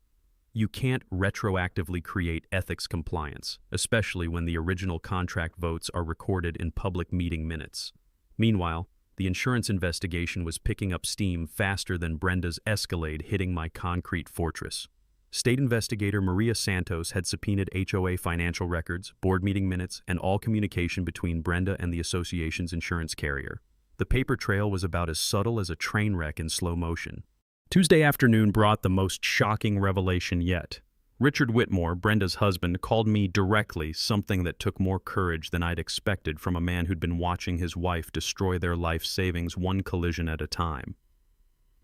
You can't retroactively create ethics compliance, especially when the original contract votes are recorded in public meeting minutes. Meanwhile, the insurance investigation was picking up steam faster than Brenda's Escalade hitting my concrete fortress. State investigator Maria Santos had subpoenaed HOA financial records, board meeting minutes, and all communication between Brenda and the association's insurance carrier. The paper trail was about as subtle as a train wreck in slow motion. Tuesday afternoon brought the most shocking revelation yet. Richard Whitmore, Brenda's husband, called me directly, something that took more courage than I'd expected from a man who'd been watching his wife destroy their life savings one collision at a time.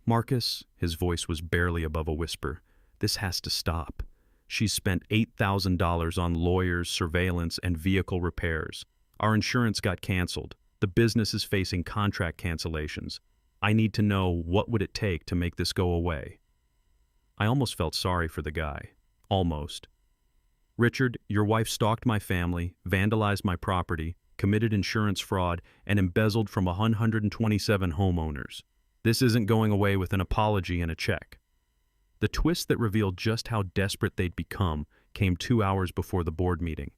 "Marcus," his voice was barely above a whisper, "this has to stop. She's spent $8,000 on lawyers, surveillance, and vehicle repairs. Our insurance got canceled. The business is facing contract cancellations. I need to know, what would it take to make this go away?" I almost felt sorry for the guy. Almost. "Richard, your wife stalked my family, vandalized my property, committed insurance fraud, and embezzled from 127 homeowners. This isn't going away with an apology and a check." The twist that revealed just how desperate they'd become came 2 hours before the board meeting.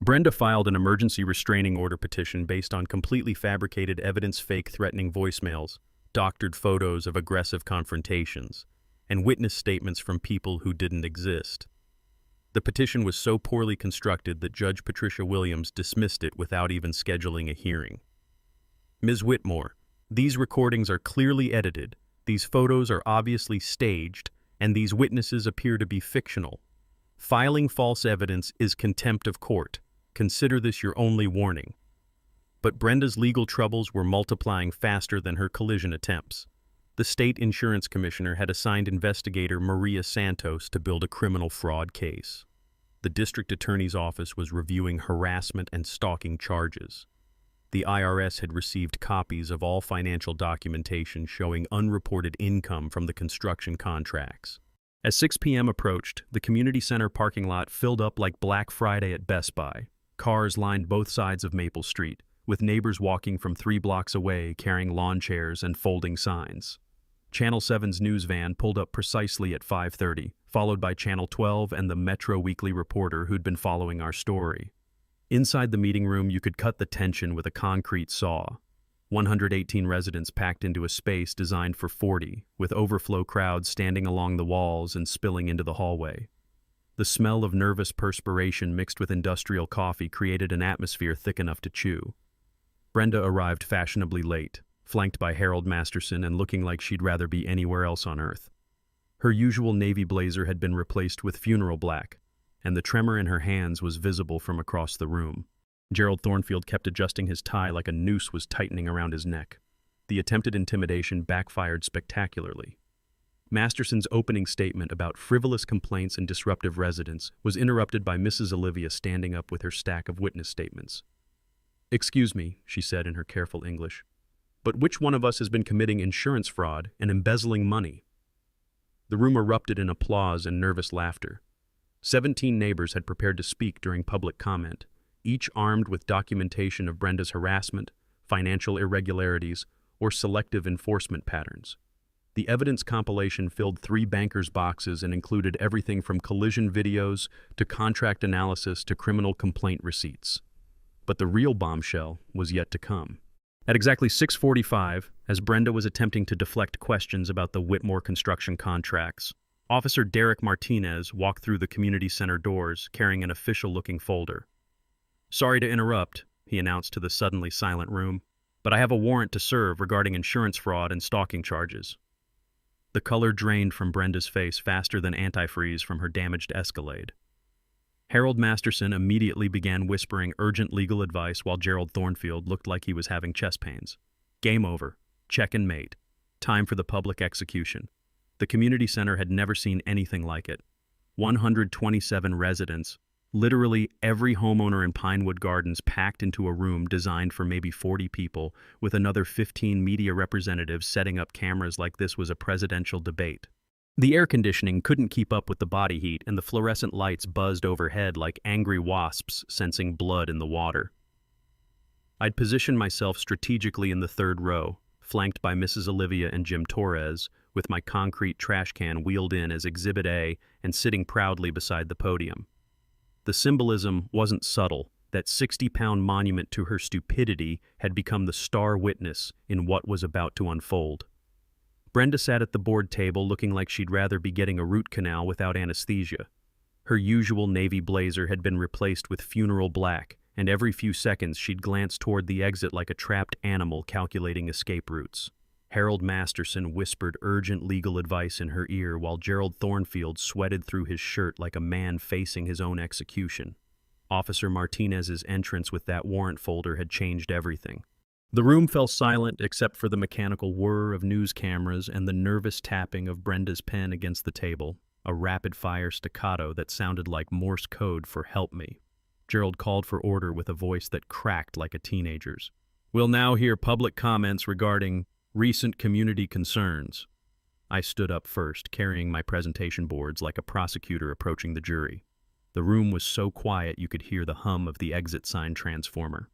Brenda filed an emergency restraining order petition based on completely fabricated evidence, fake threatening voicemails, doctored photos of aggressive confrontations, and witness statements from people who didn't exist. The petition was so poorly constructed that Judge Patricia Williams dismissed it without even scheduling a hearing. "Ms. Whitmore, these recordings are clearly edited, these photos are obviously staged, and these witnesses appear to be fictional. Filing false evidence is contempt of court. Consider this your only warning." But Brenda's legal troubles were multiplying faster than her collision attempts. The state insurance commissioner had assigned investigator Maria Santos to build a criminal fraud case. The district attorney's office was reviewing harassment and stalking charges. The IRS had received copies of all financial documentation showing unreported income from the construction contracts. As 6 p.m. approached, the community center parking lot filled up like Black Friday at Best Buy. Cars lined both sides of Maple Street, with neighbors walking from 3 blocks away carrying lawn chairs and folding signs. Channel 7's news van pulled up precisely at 5:30, followed by Channel 12 and the Metro Weekly reporter who'd been following our story. Inside the meeting room, you could cut the tension with a concrete saw. 118 residents packed into a space designed for 40, with overflow crowds standing along the walls and spilling into the hallway. The smell of nervous perspiration mixed with industrial coffee created an atmosphere thick enough to chew. Brenda arrived fashionably late, flanked by Harold Masterson and looking like she'd rather be anywhere else on earth. Her usual navy blazer had been replaced with funeral black, and the tremor in her hands was visible from across the room. Gerald Thornfield kept adjusting his tie like a noose was tightening around his neck. The attempted intimidation backfired spectacularly. Masterson's opening statement about frivolous complaints and disruptive residents was interrupted by Mrs. Olivia standing up with her stack of witness statements. "Excuse me," she said in her careful English, "but which one of us has been committing insurance fraud and embezzling money?" The room erupted in applause and nervous laughter. 17 neighbors had prepared to speak during public comment, each armed with documentation of Brenda's harassment, financial irregularities, or selective enforcement patterns. The evidence compilation filled 3 bankers' boxes and included everything from collision videos to contract analysis to criminal complaint receipts. But the real bombshell was yet to come. At exactly 6:45, as Brenda was attempting to deflect questions about the Whitmore construction contracts, Officer Derek Martinez walked through the community center doors carrying an official-looking folder. "Sorry to interrupt," he announced to the suddenly silent room, "but I have a warrant to serve regarding insurance fraud and stalking charges." The color drained from Brenda's face faster than antifreeze from her damaged Escalade. Harold Masterson immediately began whispering urgent legal advice while Gerald Thornfield looked like he was having chest pains. Game over. Check and mate. Time for the public execution. The community center had never seen anything like it. 127 residents, literally every homeowner in Pinewood Gardens, packed into a room designed for maybe 40 people, with another 15 media representatives setting up cameras like this was a presidential debate. The air conditioning couldn't keep up with the body heat, and the fluorescent lights buzzed overhead like angry wasps sensing blood in the water. I'd positioned myself strategically in the 3rd row, flanked by Mrs. Olivia and Jim Torres, with my concrete trash can wheeled in as Exhibit A and sitting proudly beside the podium. The symbolism wasn't subtle. That 60-pound monument to her stupidity had become the star witness in what was about to unfold. Brenda sat at the board table looking like she'd rather be getting a root canal without anesthesia. Her usual navy blazer had been replaced with funeral black, and every few seconds she'd glance toward the exit like a trapped animal calculating escape routes. Harold Masterson whispered urgent legal advice in her ear while Gerald Thornfield sweated through his shirt like a man facing his own execution. Officer Martinez's entrance with that warrant folder had changed everything. The room fell silent except for the mechanical whir of news cameras and the nervous tapping of Brenda's pen against the table, a rapid-fire staccato that sounded like Morse code for "help me." Gerald called for order with a voice that cracked like a teenager's. "We'll now hear public comments regarding recent community concerns." I stood up first, carrying my presentation boards like a prosecutor approaching the jury. The room was so quiet you could hear the hum of the exit sign transformer.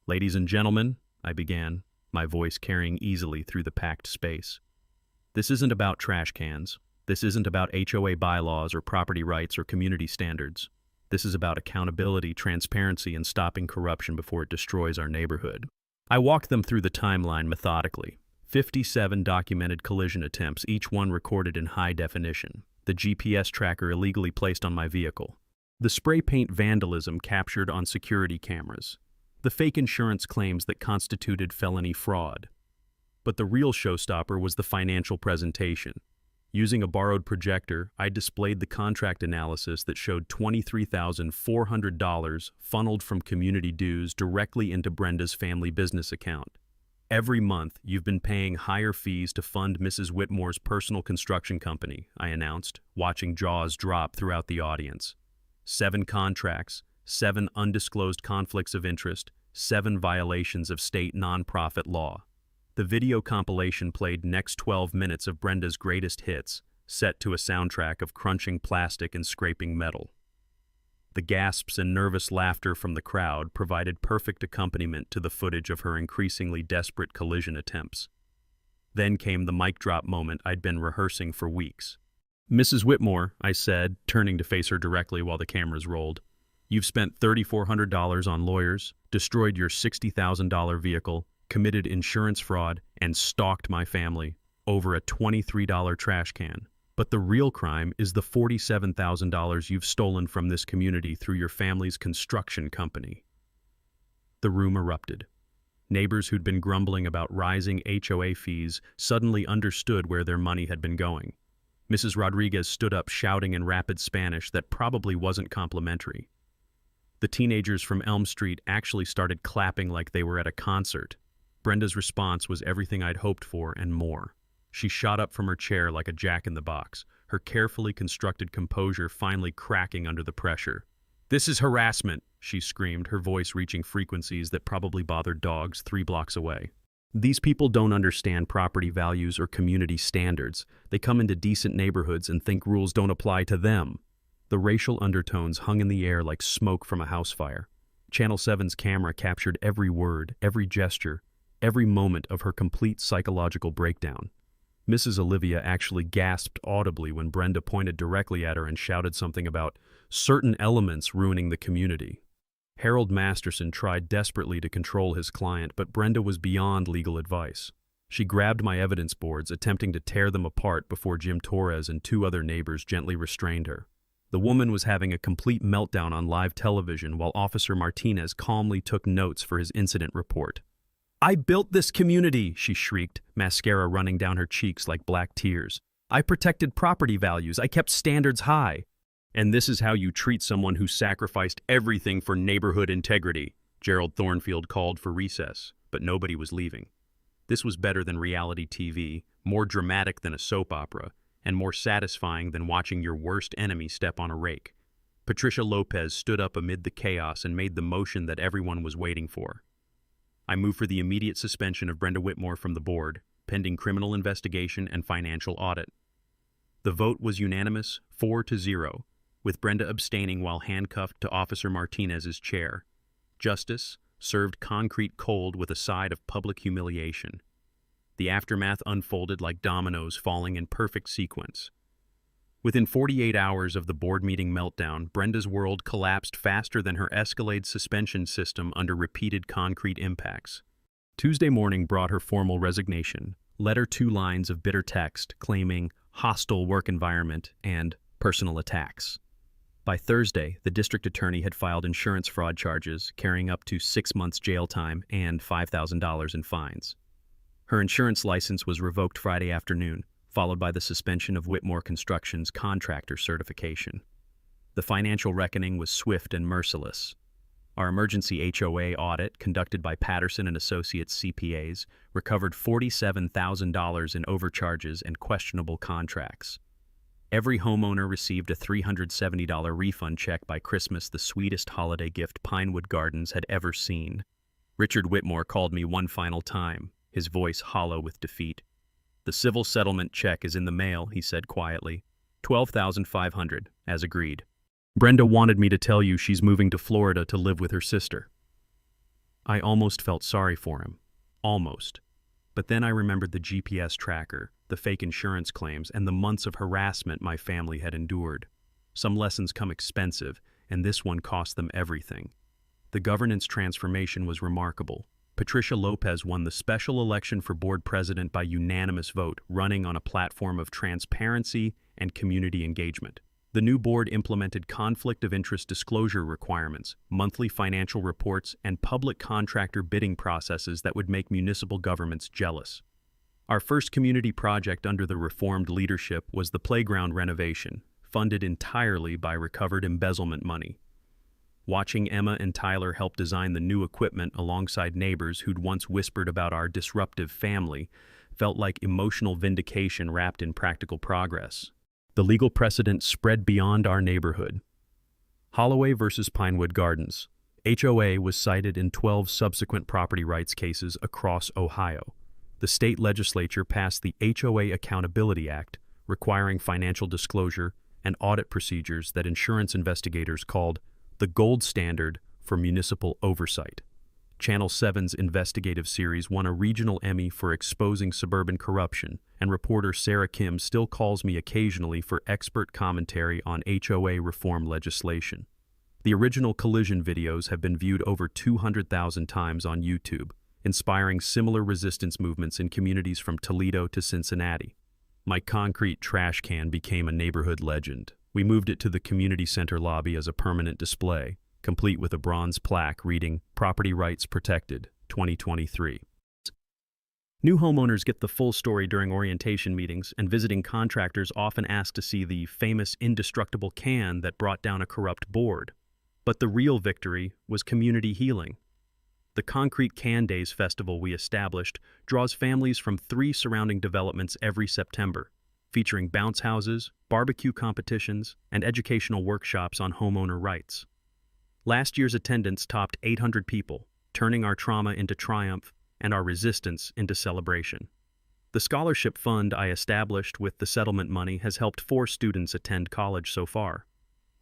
"Ladies and gentlemen," I began, my voice carrying easily through the packed space. "This isn't about trash cans. This isn't about HOA bylaws or property rights or community standards. This is about accountability, transparency, and stopping corruption before it destroys our neighborhood." I walked them through the timeline methodically. 57 documented collision attempts, each one recorded in high definition. The GPS tracker illegally placed on my vehicle. The spray paint vandalism captured on security cameras. The fake insurance claims that constituted felony fraud. But the real showstopper was the financial presentation. Using a borrowed projector, I displayed the contract analysis that showed $23,400 funneled from community dues directly into Brenda's family business account. "Every month, you've been paying higher fees to fund Mrs. Whitmore's personal construction company," I announced, watching jaws drop throughout the audience. 7 contracts, 7 undisclosed conflicts of interest, 7 violations of state nonprofit law. The video compilation played next 12 minutes of Brenda's greatest hits, set to a soundtrack of crunching plastic and scraping metal. The gasps and nervous laughter from the crowd provided perfect accompaniment to the footage of her increasingly desperate collision attempts. Then came the mic drop moment I'd been rehearsing for weeks. "Mrs. Whitmore," I said, turning to face her directly while the cameras rolled, "you've spent $3,400 on lawyers, destroyed your $60,000 vehicle, committed insurance fraud, and stalked my family over a $23 trash can. But the real crime is the $47,000 you've stolen from this community through your family's construction company." The room erupted. Neighbors who'd been grumbling about rising HOA fees suddenly understood where their money had been going. Mrs. Rodriguez stood up shouting in rapid Spanish that probably wasn't complimentary. The teenagers from Elm Street actually started clapping like they were at a concert. Brenda's response was everything I'd hoped for and more. She shot up from her chair like a jack-in-the-box, her carefully constructed composure finally cracking under the pressure. "This is harassment," she screamed, her voice reaching frequencies that probably bothered dogs 3 blocks away. "These people don't understand property values or community standards. They come into decent neighborhoods and think rules don't apply to them." The racial undertones hung in the air like smoke from a house fire. Channel 7's camera captured every word, every gesture, every moment of her complete psychological breakdown. Mrs. Olivia actually gasped audibly when Brenda pointed directly at her and shouted something about certain elements ruining the community. Harold Masterson tried desperately to control his client, but Brenda was beyond legal advice. She grabbed my evidence boards, attempting to tear them apart before Jim Torres and 2 other neighbors gently restrained her. The woman was having a complete meltdown on live television while Officer Martinez calmly took notes for his incident report. "I built this community," she shrieked, mascara running down her cheeks like black tears. "I protected property values. I kept standards high." "And this is how you treat someone who sacrificed everything for neighborhood integrity." Gerald Thornfield called for recess, but nobody was leaving. This was better than reality TV, more dramatic than a soap opera, and more satisfying than watching your worst enemy step on a rake. Patricia Lopez stood up amid the chaos and made the motion that everyone was waiting for. I moved for the immediate suspension of Brenda Whitmore from the board, pending criminal investigation and financial audit. The vote was unanimous, 4-0, with Brenda abstaining while handcuffed to Officer Martinez's chair. Justice served concrete cold with a side of public humiliation. The aftermath unfolded like dominoes falling in perfect sequence. Within 48 hours of the board meeting meltdown, Brenda's world collapsed faster than her Escalade suspension system under repeated concrete impacts. Tuesday morning brought her formal resignation, letter 2 lines of bitter text claiming hostile work environment and personal attacks. By Thursday, the district attorney had filed insurance fraud charges carrying up to 6 months jail time and $5,000 in fines. Her insurance license was revoked Friday afternoon, followed by the suspension of Whitmore Construction's contractor certification. The financial reckoning was swift and merciless. Our emergency HOA audit, conducted by Patterson & Associates CPAs, recovered $47,000 in overcharges and questionable contracts. Every homeowner received a $370 refund check by Christmas, the sweetest holiday gift Pinewood Gardens had ever seen. Richard Whitmore called me one final time, his voice hollow with defeat. "The civil settlement check is in the mail," he said quietly. $12,500, as agreed. "Brenda wanted me to tell you she's moving to Florida to live with her sister." I almost felt sorry for him. Almost. But then I remembered the GPS tracker, the fake insurance claims, and the months of harassment my family had endured. Some lessons come expensive, and this one cost them everything. The governance transformation was remarkable. Patricia Lopez won the special election for board president by unanimous vote, running on a platform of transparency and community engagement. The new board implemented conflict of interest disclosure requirements, monthly financial reports, and public contractor bidding processes that would make municipal governments jealous. Our first community project under the reformed leadership was the playground renovation, funded entirely by recovered embezzlement money. Watching Emma and Tyler help design the new equipment alongside neighbors who'd once whispered about our disruptive family felt like emotional vindication wrapped in practical progress. The legal precedent spread beyond our neighborhood. Holloway versus Pinewood Gardens. HOA was cited in 12 subsequent property rights cases across Ohio. The state legislature passed the HOA Accountability Act, requiring financial disclosure and audit procedures that insurance investigators called the gold standard for municipal oversight. Channel 7's investigative series won a regional Emmy for exposing suburban corruption, and reporter Sarah Kim still calls me occasionally for expert commentary on HOA reform legislation. The original collision videos have been viewed over 200,000 times on YouTube, inspiring similar resistance movements in communities from Toledo to Cincinnati. My concrete trash can became a neighborhood legend. We moved it to the community center lobby as a permanent display, complete with a bronze plaque reading "Property Rights Protected, 2023. New homeowners get the full story during orientation meetings, and visiting contractors often ask to see the famous indestructible can that brought down a corrupt board. But the real victory was community healing. The Concrete Can Days festival we established draws families from 3 surrounding developments every September, featuring bounce houses, barbecue competitions, and educational workshops on homeowner rights. Last year's attendance topped 800 people, turning our trauma into triumph and our resistance into celebration. The scholarship fund I established with the settlement money has helped 4 students attend college so far.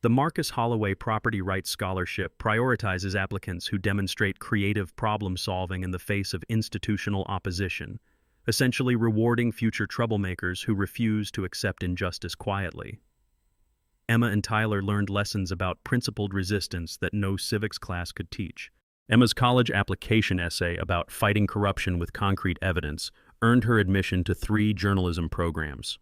The Marcus Holloway Property Rights Scholarship prioritizes applicants who demonstrate creative problem-solving in the face of institutional opposition, essentially rewarding future troublemakers who refuse to accept injustice quietly. Emma and Tyler learned lessons about principled resistance that no civics class could teach. Emma's college application essay about fighting corruption with concrete evidence earned her admission to 3 journalism programs.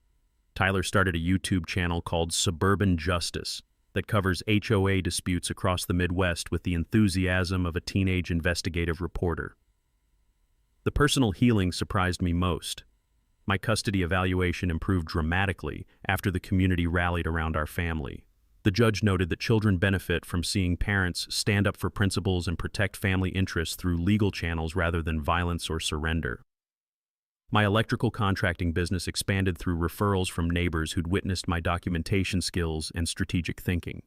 Tyler started a YouTube channel called Suburban Justice that covers HOA disputes across the Midwest with the enthusiasm of a teenage investigative reporter. The personal healing surprised me most. My custody evaluation improved dramatically after the community rallied around our family. The judge noted that children benefit from seeing parents stand up for principles and protect family interests through legal channels rather than violence or surrender. My electrical contracting business expanded through referrals from neighbors who'd witnessed my documentation skills and strategic thinking.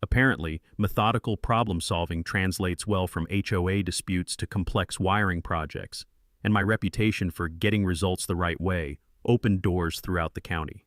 Apparently, methodical problem-solving translates well from HOA disputes to complex wiring projects, and my reputation for getting results the right way opened doors throughout the county.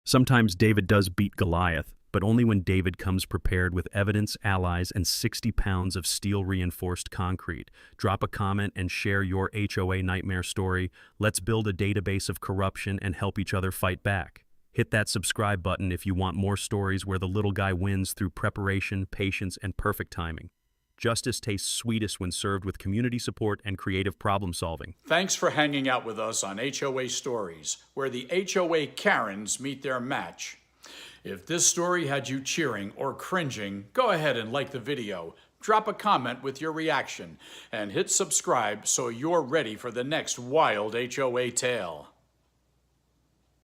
Sometimes David does beat Goliath, but only when David comes prepared with evidence, allies, and 60 pounds of steel-reinforced concrete. Drop a comment and share your HOA nightmare story. Let's build a database of corruption and help each other fight back. Hit that subscribe button if you want more stories where the little guy wins through preparation, patience, and perfect timing. Justice tastes sweetest when served with community support and creative problem solving. Thanks for hanging out with us on HOA Stories, where the HOA Karens meet their match. If this story had you cheering or cringing, go ahead and like the video. drop a comment with your reaction, and hit subscribe so you're ready for the next wild HOA tale.